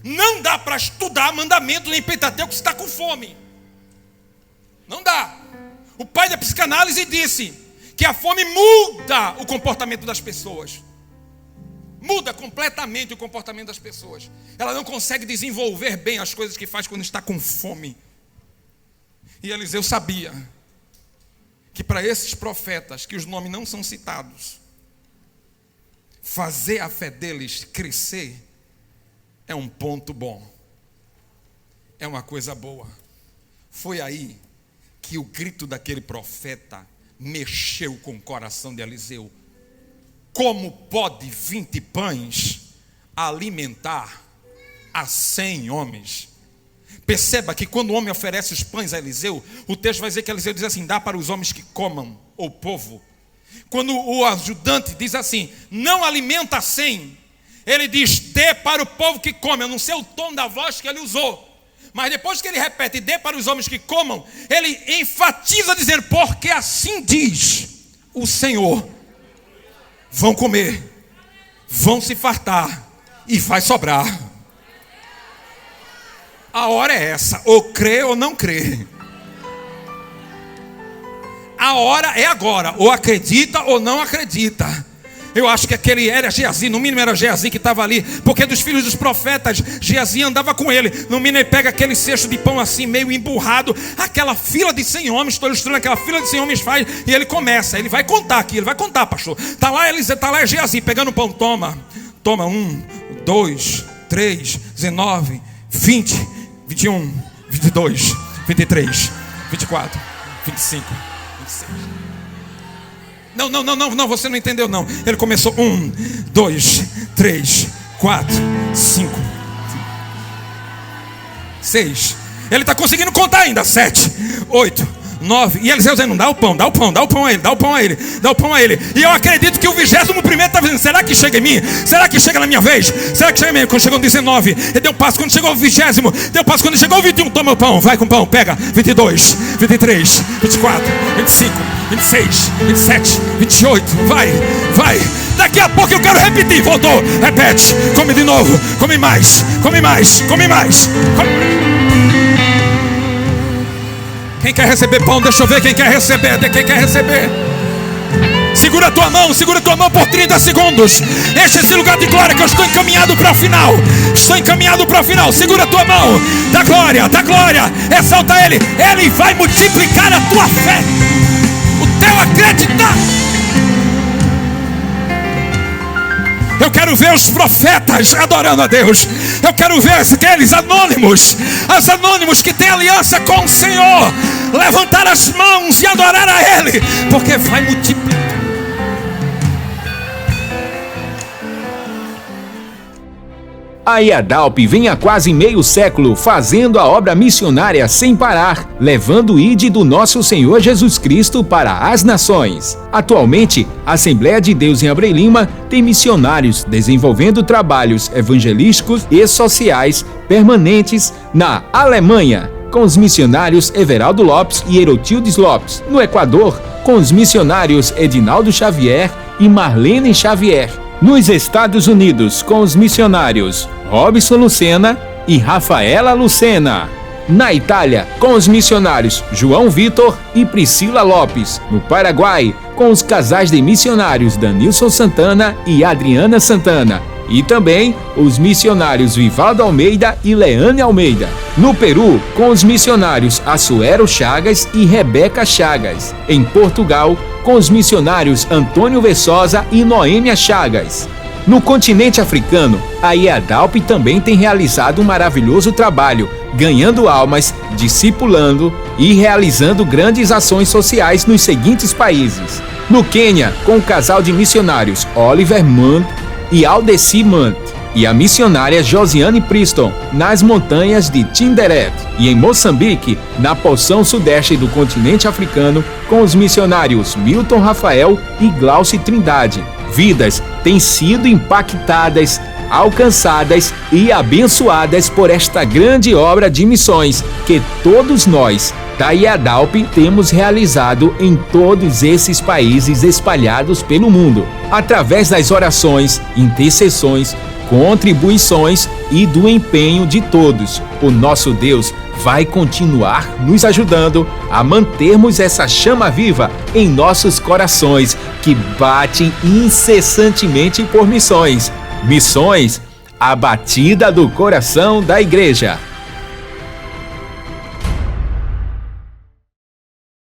Não dá para estudar mandamento nem Pentateuco se está com fome. Não dá. O pai da psicanálise disse que a fome muda o comportamento das pessoas. Muda completamente o comportamento das pessoas. Ela não consegue desenvolver bem as coisas que faz quando está com fome. E Eliseu sabia que para esses profetas, que os nomes não são citados, fazer a fé deles crescer é um ponto bom. É uma coisa boa. Foi aí que o grito daquele profeta mexeu com o coração de Eliseu. Como pode 20 pães alimentar a 100 homens? Perceba que quando o homem oferece os pães a Eliseu, o texto vai dizer que Eliseu diz assim: dá para os homens que comam, ou povo. Quando o ajudante diz assim, não alimenta 100, ele diz, dê para o povo que come. Eu não sei o tom da voz que ele usou, mas depois que ele repete, dê para os homens que comam, ele enfatiza dizendo, porque assim diz o Senhor: vão comer, vão se fartar e vai sobrar. A hora é essa, ou crê ou não crê. A hora é agora, ou acredita ou não acredita. Eu acho que aquele era Geazi, no mínimo era Geazi que estava ali, porque dos filhos dos profetas, Geazi andava com ele. No mínimo ele pega aquele cesto de pão assim, meio emburrado, aquela fila de 100 homens, estou ilustrando, aquela fila de 100 homens faz, e ele começa, ele vai contar aqui, ele vai contar, pastor. Está lá Geazi pegando o pão, toma 1, 2, 3, 19, 20, 21, 22, 23, 24, 25, 26. Não, você não entendeu não. Ele começou 1, 2, 3, 4, 5, 6. Ele está conseguindo contar ainda. 7, 8, 9. E Eliseu dizendo, dá o pão a ele. E eu acredito que o 21º estava dizendo, será que chega em mim? Será que chega na minha vez? Será que chega em mim? Quando chegou no 19, ele deu um passo. Quando chegou o 20º, deu um passo. Quando chegou o 21, toma o pão, vai com o pão, pega. 22, 23, 24, 25, 26, 27, 28, vai. Daqui a pouco eu quero repetir. Voltou, repete, come de novo, come mais. Quem quer receber pão? Deixa eu ver quem quer receber. Segura a tua mão por 30 segundos. Enche esse lugar de glória que eu estou encaminhado para o final. Segura a tua mão. Dá glória. Exalta ele. Ele vai multiplicar a tua fé. O teu acreditar. Eu quero ver os profetas adorando a Deus. Eu quero ver aqueles anônimos que têm aliança com o Senhor, levantar as mãos e adorar a Ele, porque vai multiplicar. A EADALP vem há quase meio século fazendo a obra missionária sem parar, levando o ID do nosso Senhor Jesus Cristo para as nações. Atualmente, a Assembleia de Deus em Abreu Lima tem missionários desenvolvendo trabalhos evangelísticos e sociais permanentes na Alemanha, com os missionários Everaldo Lopes e Herotildes Lopes. No Equador, com os missionários Edinaldo Xavier e Marlene Xavier. Nos Estados Unidos, com os missionários Robson Lucena e Rafaela Lucena. Na Itália, com os missionários João Vitor e Priscila Lopes. No Paraguai, com os casais de missionários Danilson Santana e Adriana Santana. E também os missionários Vivaldo Almeida e Leane Almeida. No Peru, com os missionários Assuero Chagas e Rebeca Chagas. Em Portugal, com os missionários Antônio Vessosa e Noêmia Chagas. No continente africano, a EADALP também tem realizado um maravilhoso trabalho, ganhando almas, discipulando e realizando grandes ações sociais nos seguintes países. No Quênia, com o casal de missionários Oliver Munt e Aldeci Munt, e a missionária Josiane Priston, nas montanhas de Tinderet. E em Moçambique, na porção sudeste do continente africano, com os missionários Milton Rafael e Glauci Trindade. Vidas têm sido impactadas, alcançadas e abençoadas por esta grande obra de missões que todos nós, da EADALP, temos realizado em todos esses países espalhados pelo mundo, através das orações, intercessões, contribuições e do empenho de todos. O nosso Deus vai continuar nos ajudando a mantermos essa chama viva em nossos corações que batem incessantemente por missões. Missões, a batida do coração da igreja.